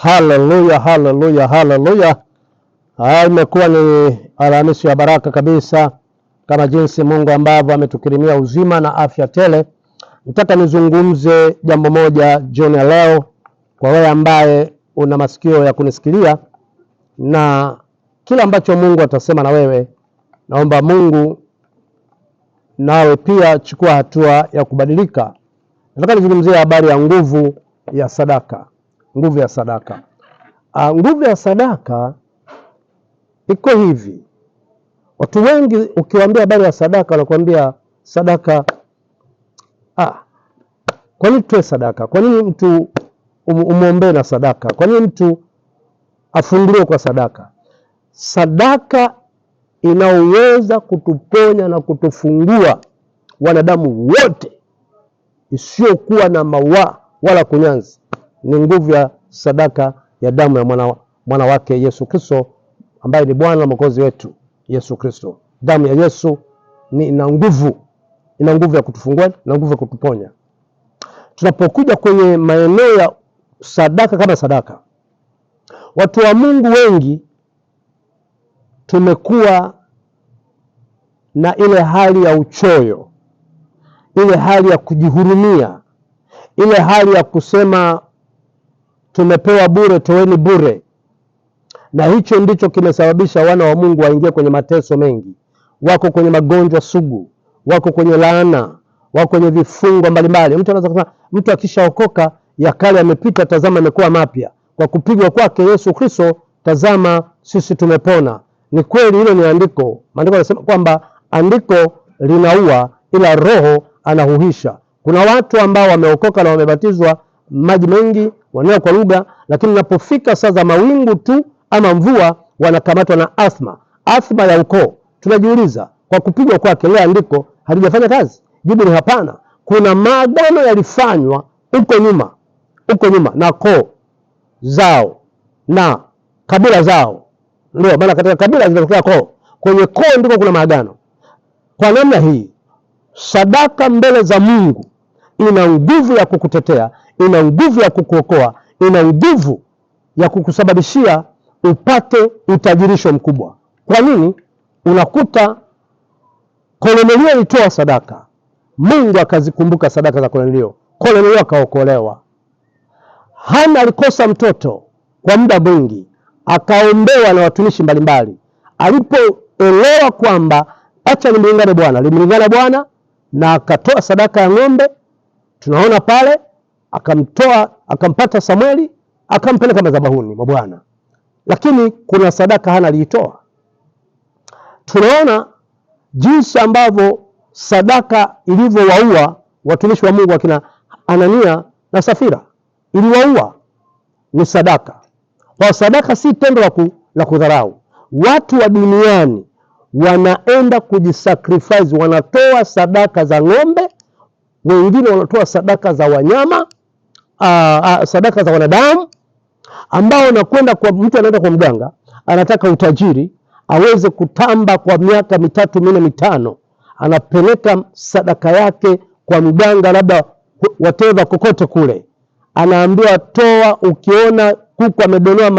Haleluya, haleluya, haleluya. Imekuwa ni Alhamisi ya baraka kabisa, kama jinsi Mungu ambavyo ametukirimia uzima na afya tele. Nataka nizungumze jambo moja jioni ya leo kwa wewe ambaye una masikio ya kunisikilia, na kila ambacho Mungu atasema na wewe, naomba Mungu nawe pia chukua hatua ya kubadilika. Nataka nizungumzie habari ya nguvu ya sadaka. Nguvu ya sadaka. Nguvu ya sadaka iko hivi. Watu wengi ukiwaambia habari ya sadaka wanakuambia sadaka, kwa nini tuwe sadaka? Kwa nini mtu umuombe na sadaka? Kwa nini mtu afunguliwe kwa sadaka? Sadaka inaweza kutuponya na kutufungua wanadamu wote, isiyokuwa na mawa wala kunyanzi. Ni nguvu ya sadaka ya damu ya mwana wake Yesu Kristo, ambaye ni Bwana na Mwokozi wetu Yesu Kristo. Damu ya Yesu ina nguvu ya kutufungua na nguvu ya kutuponya. Tunapokuja kwenye maeneo ya sadaka kama sadaka, watu wa Mungu wengi tumekuwa na ile hali ya uchoyo, ile hali ya kujihurumia, ile hali ya kusema tumepewa bure, toeni bure. Na hicho ndicho kimesababisha wana wa Mungu waingie kwenye mateso mengi. Wako kwenye magonjwa sugu, wako kwenye laana, wako kwenye vifungo mbalimbali. Mtu anaweza kusema mtu akishaokoka ya kale yamepita, tazama yamekuwa mapya. Kwa kupigwa kwake Yesu Kristo, tazama sisi tumepona. Ni kweli, hilo ni andiko. Maandiko yanasema kwamba andiko linaua ila Roho anahuisha. Kuna watu ambao wameokoka na wamebatizwa maji mengi, wanena kwa lugha, lakini napofika saa za mawingu tu ama mvua wanakamatwa na athma ya ukoo. Tunajiuliza, kwa kupigwa kwake ile andiko halijafanya kazi? Jibu ni hapana. Kuna maagano yalifanywa huko nyuma na koo zao na kabila zao. Ndio maana katika kabila zinatokea koo, kwenye koo ndiko kuna maagano. Kwa namna hii sadaka mbele za Mungu ina nguvu ya kukutetea, ina nguvu ya kukuokoa, ina nguvu ya kukusababishia upate utajirisho mkubwa. Kwa nini? Unakuta Kornelio alitoa sadaka, Mungu akazikumbuka sadaka za Kornelio, Kornelio akaokolewa. Hana alikosa mtoto kwa muda mwingi, akaombewa na watumishi mbalimbali. Alipoelewa kwamba acha nimlingane Bwana, limlingana Bwana na akatoa sadaka ya ng'ombe. Tunaona pale akampata Samueli, akampeleka madhabahuni mwa Bwana. Lakini kuna sadaka Hana aliitoa. Tunaona jinsi ambavyo sadaka ilivyowaua watumishi wa Mungu akina Anania na Safira. Iliwaua, ni sadaka. Kwa sadaka si tendo la kudharau. Watu wa duniani wanaenda kujisacrifice, wanatoa sadaka za ng'ombe, wengine wanatoa sadaka za wanyama, sadaka za wanadamu, ambao nakwenda kwa mtu anaenda kwa mganga, anataka utajiri, aweze kutamba kwa miaka 3, 4, 5, anapeleka sadaka yake kwa mganga, labda whatever kokote kule. Anaambiwa toa, ukiona kuku amedonoa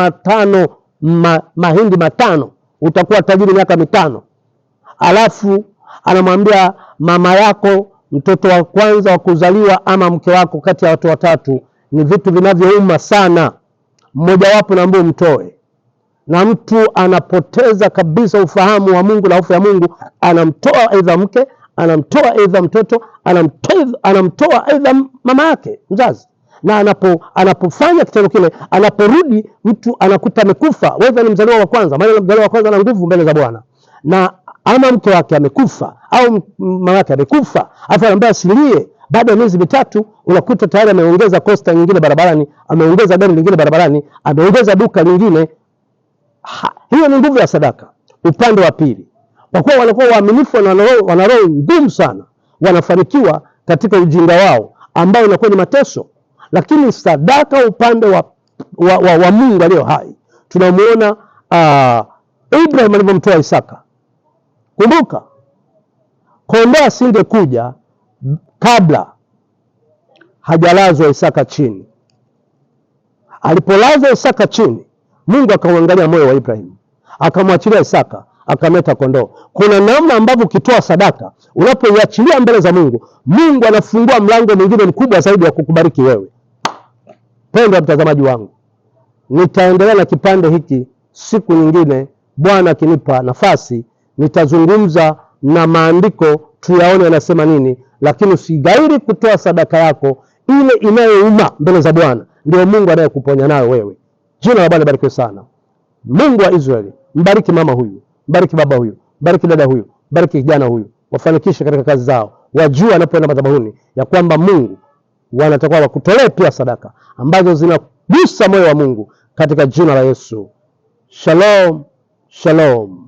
mahindi 5 utakuwa tajiri miaka 5. Alafu anamwambia mama yako, mtoto wa kwanza wa kuzaliwa ama mke wako kati ya watu watatu ni vitu vinavyouma sana, mmoja wapo na mbona mtoe. Na mtu anapoteza kabisa ufahamu wa Mungu na hofu ya Mungu, anamtoa aidha mke, anamtoa aidha mtoto, anamtoa aidha mama yake mzazi. Na anapofanya kitendo kile, anaporudi mtu anakuta amekufa. Wewe ni mzaliwa wa kwanza, maana mzaliwa wa kwanza ana nguvu mbele za Bwana. Na ama mke wake amekufa au mama yake amekufa, afa anambia asilie. Baada ya miezi 3 unakuta tayari ameongeza kosta nyingine barabarani, ameongeza gari lingine barabarani, ameongeza duka lingine. Hiyo ni nguvu ya sadaka. Upande wa pili, kwa kuwa wanakuwa waaminifu na wana roho ngumu sana, wanafanikiwa katika ujinga wao ambao unakuwa ni mateso. Lakini sadaka upande wa Mungu aliye hai, tunamuona Abraham alipomtoa Isaka. Kumbuka, kondoo asingekuja kabla hajalazwa Isaka chini. Alipolaza Isaka chini, Mungu akamwangalia moyo wa Ibrahimu, akamwachilia Isaka, akameta kondoo. Kuna namna ambavyo ukitoa sadaka, unapoiachilia mbele za Mungu, Mungu anafungua mlango mwingine mkubwa zaidi wa kukubariki wewe. Pendwa mtazamaji wangu, nitaendelea na kipande hiki siku nyingine, Bwana akinipa nafasi. Nitazungumza na maandiko tuyaone yanasema nini, lakini usigairi kutoa sadaka yako ile inayouma mbele za Bwana. Ndio Mungu anayekuponya nayo wewe. Jina la Bwana barikiwe sana. Mungu wa Israeli, mbariki mama huyu, mbariki baba huyu, mbariki dada huyu, mbariki kijana huyu, wafanikishe katika kazi zao. Wajua wanapoenda madhabahuni ya kwamba Mungu wanatakiwa wakutolee pia sadaka ambazo zinagusa moyo wa Mungu, katika jina la Yesu. Shalom, shalom.